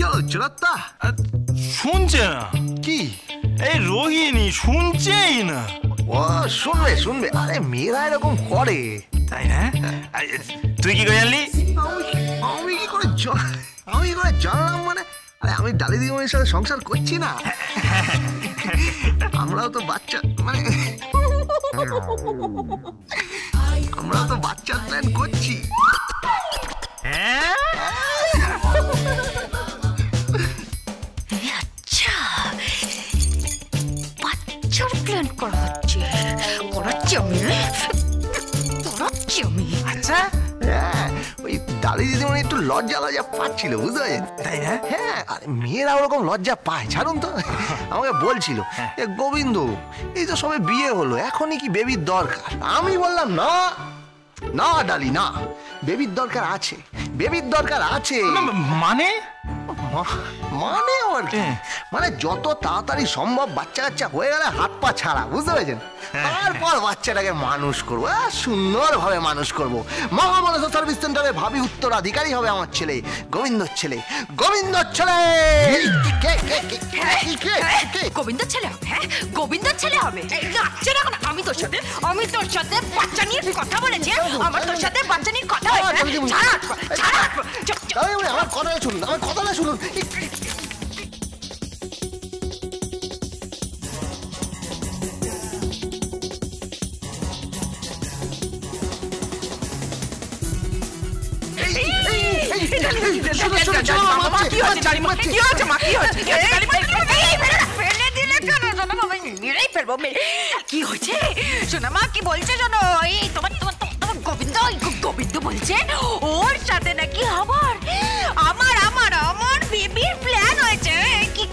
হলো চোরাত্তা? শুনছে না কি? এই রোহিণী শুনছেই না। ও শুনবে শুনবে, আরে মেয়েরা এরকম করে, তাই না? তুই কি করে জানলি? আমি কি করে জানলাম মানে? আরে আমি ডালি দিদিমণির সাথে সংসার করছি না, আমরাও তো বাচ্চা মানে আমরাও তো বাচ্চার প্ল্যান করছি। আচ্ছা, বাচ্চার প্ল্যান করা হচ্ছে, করাচ্ছি আমি। আচ্ছা, ওই ডালি দিদিমণি একটু লজ্জা পাচ্ছিল, বুঝতে পারছেন? তাই না? হ্যাঁ, আরে মেয়েরা ওরকম লজ্জা পায়, ছাড়ুন তো। আমাকে বলছিল গোবিন্দ এই তো সবে বিয়ে হলো, এখনই কি বেবির দরকার? আমি বললাম না না ডালি না, বেবির দরকার আছে, বেবির দরকার আছে। মানে মানে আর কি, মানে যত তাড়াতাড়ি সম্ভব বাচ্চা কাচ্চা হয়ে গেলে হাত পা ছাড়া, বুঝতে পেরেছেন? তারপর বাচ্চাটাকে মানুষ করবো, সুন্দরভাবে মানুষ করবো। মহামানস সার্ভিস সেন্টারে ভাবি উত্তরাধিকারী হবে আমার ছেলে, গোবিন্দর ছেলে। গোবিন্দর ছেলে গোবিন্দর ছেলে হবে? হ্যাঁ, গোবিন্দর ছেলে হবে। আমি তোর সাথে বাচ্চা নিয়ে কথা বলেছি, আমার তোর সাথে বাচ্চা নিয়ে কথা হয়েছে। আমার কথাটা শুনুন, আমার কথাটা শুনুন। কি হয়েছে সোনামা? কি বলছে শোনো, তোমার গোবিন্দ বলছে ওর সাথে নাকি আমার বেবির প্ল্যান হয়েছে। কি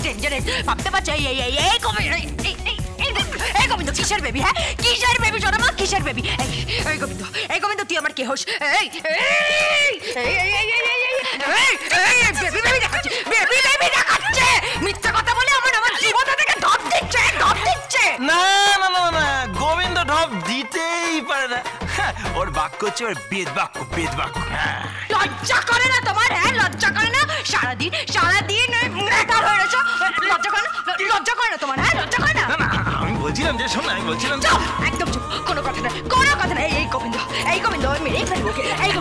ডেঞ্জারাস ভাবতে পারছো? এই গোবিন্দ কিসের বেবি? হ্যাঁ, কিসের বেবি সোনামা, কিসের বেবি? এই গোবিন্দ তুই আমার কে হোস? বেবি দেখাচ্ছে, মিথ্যা কথা বলে আমার জীবন থেকে ঢপ দিচ্ছে। না না না না, গোবিন্দ ঢপ দিতেই পারে না। ওর বাক্য হচ্ছে ওর বেদ বাক্য। লজ্জা করে না তোমার? হ্যাঁ, লজ্জা করে না? সারাদিন লজ্জা করে না তোমার? হ্যাঁ, লজ্জা করে না? আমি বলছিলাম যে শোন, আমি বলছিলাম একদম চুপ, কোনো কথা না। এই গোবিন্দ মেরেই ফেলবো। এই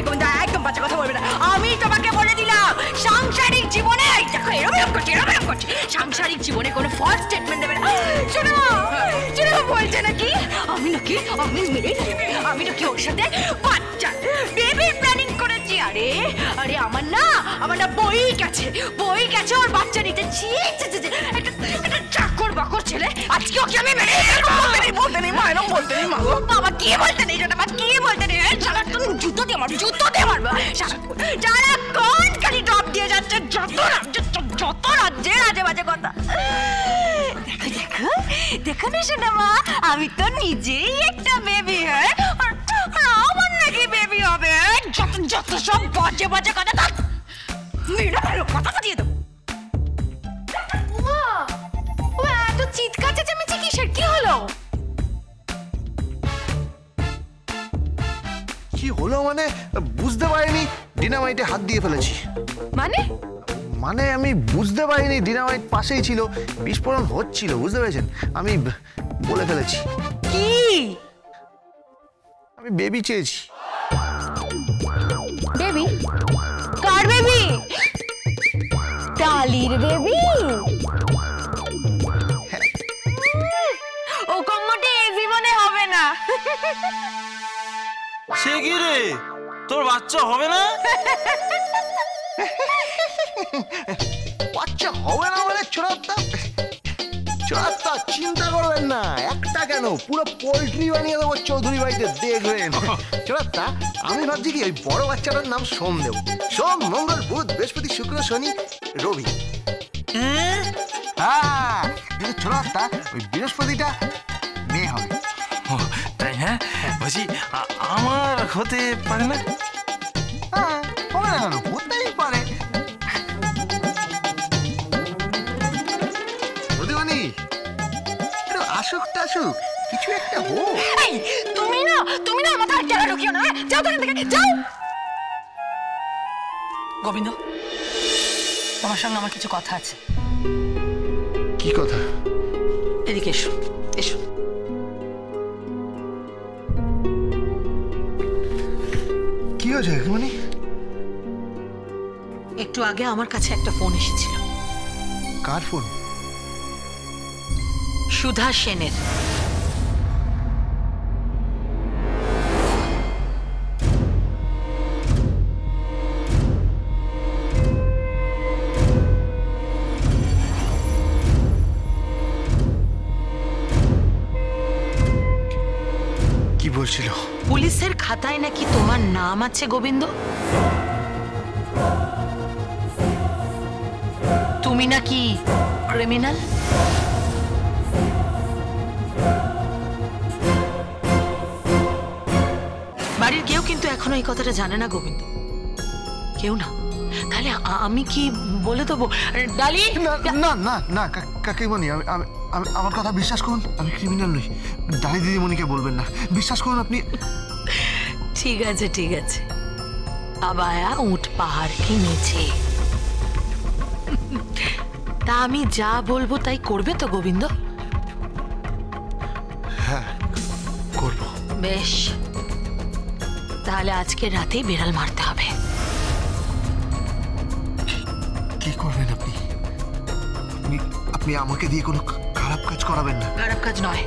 গোবিন্দ একদম বাজে কথা বলবে না। আমি তোমাকে বলে দিলাম, সাংসারিক জীবনে দেখো এরকম করছি, সাংসারিক জীবনে কোনো ফলস স্টেটমেন্ট দেবে না। শোনো বলছে নাকি আমি মেরেই ফেলবো, আমি নাকি ওর সাথে বাচ্চা বেবির প্ল্যানিং করেছি। আরে আমার না বই গেছে ওর বাচ্চা নিতে। একটা চাকর বাকর ছেলে, আজকে ওকে আমি মেরে বলতে নেই মা। বাবা কি বলতে নেই? কি বলতে নেই? সারাক্ষণ জুতো দিয়ে মারবো। সারাক্ষণ খালি ডপ দিয়ে যাচ্ছে, যত রাজ্যের আজে বাজে কথা। দেখো না সোনামা, আমি তো নিজেই একটা বেবি। হ্যাঁ, আমার নাকি বেবি হবে? যত সব বাজে কথা কথা দিয়ে দেবো। এত চিৎকার চেঁচামেচি কিসের? কি হলো? কি হলো মানে বুঝতে পারিনি, ডিনামাইটে হাত দিয়ে ফেলেছি। মানে আমি বুঝতে পারিনি, ডিনামাইট পাশেই ছিল, বিস্ফোরণ হচ্ছিল, বুঝতে পেরেছেন? আমি বলে ফেলেছি। কি? আমি বেবি চেয়েছি। বেবি? কার বেবি? ডালির বেবি? ও কম্মটি জীবনে হবে না। সে কি রে, তোর বাচ্চা হবে না? বাচ্চা হবে না মানে চোরাত্তা চিন্তা করবেন না, একটা কেন পুরো পোল্ট্রি বানিয়ে দেবো চৌধুরী বাড়িতে, দেখবেন। চোরাত্তা আমি ভাবছি কি ওই বড় বাচ্চাটার নাম সোম দেবো। সোম, মঙ্গল, বুধ, বৃহস্পতি, শুক্র, শনি, রবি। হ্যাঁ, চোরাত্তা ওই বৃহস্পতিটা মেয়ে হবে। তাই? হ্যাঁ, বলছি আমার হতে পারে না? হ্যাঁ, হবে না কেন, হতেই পারে। আসুক কিছু একটা হোক। তুমি না মাথায় জ্বালা ঢুকিও না। যাও, যাও গোবিন্দ। তোমার সঙ্গে আমার কিছু কথা আছে। কি কথা? এদিকে এসো, এসো। কি হয়েছে মানে? একটু আগে আমার কাছে একটা ফোন এসেছিল। কার ফোন? সুধা সেনের। কি বলছিল? পুলিশের খাতায় নাকি তোমার নাম আছে গোবিন্দ। তুমি নাকি ক্রিমিনাল। বাড়ির কেউ কিন্তু এখনো এই কথাটা জানে না গোবিন্দ, কেউ না। তাহলে আমি কি বলে দেবো? ডালি না না না কাকিমণি, আমার কথা বিশ্বাস করুন, আমি ক্রিমিনাল নই। ডালি দিদিমণিকে বলবেন না, বিশ্বাস করুন আপনি। ঠিক আছে ঠিক আছে, আবায়া উঠ পাহাড় কিনেছে। তা আমি যা বলবো তাই করবে তো গোবিন্দ? হ্যাঁ করব। বেশ, তাহলে আজকে রাতেই বিড়াল মারতে হবে। কি করবেন আপনি? আপনি আমাকে দিয়ে কোনো খারাপ কাজ করাবেন না। খারাপ কাজ নয়,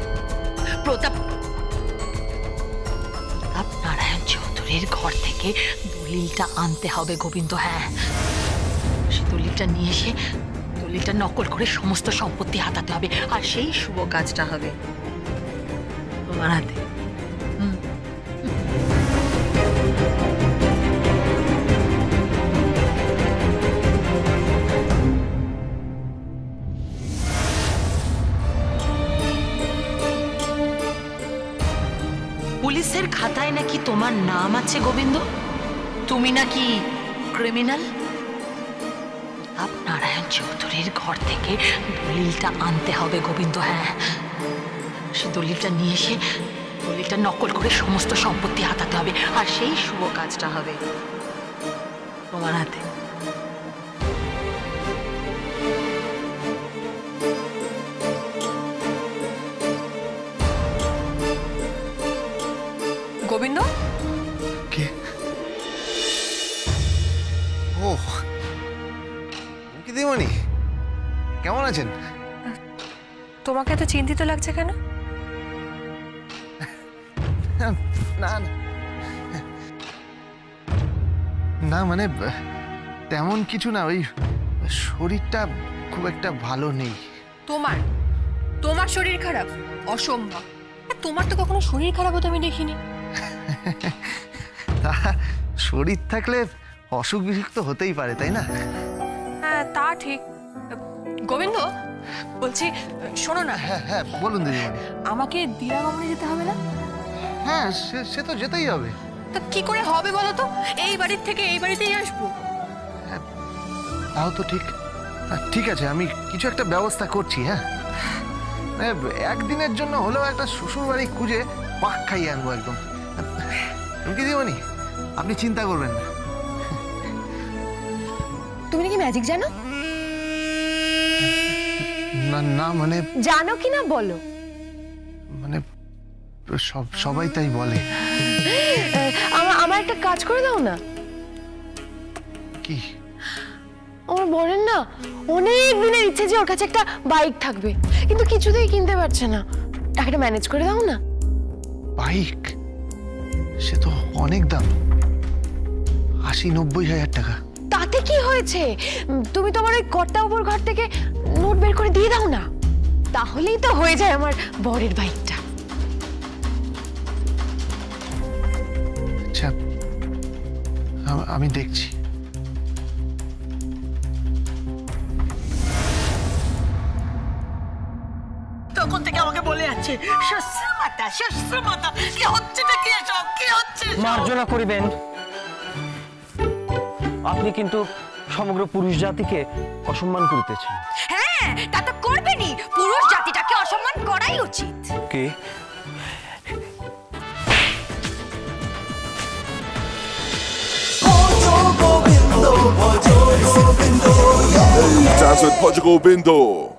প্রতাপ নারায়ণ চৌধুরীর ঘর থেকে দলিলটা আনতে হবে গোবিন্দ। হ্যাঁ, সে দলিলটা নিয়ে এসে দলিলটা নকল করে সমস্ত সম্পত্তি হাতাতে হবে, আর সেই শুভ কাজটা হবে তোমার হাতে। পুলিশের খাতায় নাকি তোমার নাম আছে গোবিন্দ। তুমি নাকি ক্রিমিনাল। নারায়ণ চৌধুরীর ঘর থেকে দলিলটা আনতে হবে গোবিন্দ। হ্যাঁ, সে দলিলটা নিয়ে এসে দলিলটা নকল করে সমস্ত সম্পত্তি হাতাতে হবে, আর সেই শুভ কাজটা হবে তোমার হাতে। গোবিন্দ, কে? ও দিদিমণি, কেমন আছেন? তোমাকে এত চিন্তিত লাগছে কেন? না না মানে তেমন কিছু না, ওই শরীরটা খুব একটা ভালো নেই। তোমার শরীর খারাপ? অসম্ভব, তোমার তো কখনো শরীর খারাপ হতে আমি দেখিনি। শরীর থাকলে অসুখ বিসুখ তো হতেই পারে, তাই না? হ্যাঁ তা ঠিক। গোবিন্দ বলছি, শোনো না। হ্যাঁ হ্যাঁ বলুন দিদিমণি। আমাকে দিরা গমনে যেতে হবে না? হ্যাঁ সে তো যেতেই হবে। তা কি করে হবে বলো তো? এই বাড়ির থেকে এই বাড়িতেই আসবো। তাও তো ঠিক। ঠিক আছে, আমি কিছু একটা ব্যবস্থা করছি। হ্যাঁ, একদিনের জন্য হলেও একটা শ্বশুর বাড়ি খুঁজে পাক খাইয়ে আনবো একদম। দিদিমণি আপনি চিন্তা করবেন না। তুমি নাকি ম্যাজিক জানো? না না মানে জানো কি না বলো। মানে সবাই তাই বলে। আমার একটা কাজ করে দাও না। কি? আমার বোনের না অনেক দিনের ইচ্ছে যে ওর কাছে একটা বাইক থাকবে, কিন্তু কিছুতেই কিনতে পারছে না। টাকাটা ম্যানেজ করে দাও না। বাইক? সে তো অনেক দাম, ৮০-৯০ হাজার টাকা। তাতে কি হয়েছে? তুমি তোমার ওই কর্তা উপর ঘর থেকে নোট বের করে দিয়ে দাও না, তাহলেই তো হয়ে যায় আমার বরের বাইকটা। আচ্ছা আমি দেখছি। তখন থেকে আমাকে বলে যাচ্ছে শ্বশুরমাতা, কি হচ্ছেটা কি এসব, কি হচ্ছে? মার্জনা করিবেন, আপনি কিন্তু সমগ্র পুরুষ জাতিকে অসম্মান করিতেছেন। হ্যাঁ, তা তো করবেনই, পুরুষ জাতিটাকে অসম্মান করাই উচিত। কে? গোবিন্দ ভজ Govinda Dance with Portugal Bindo.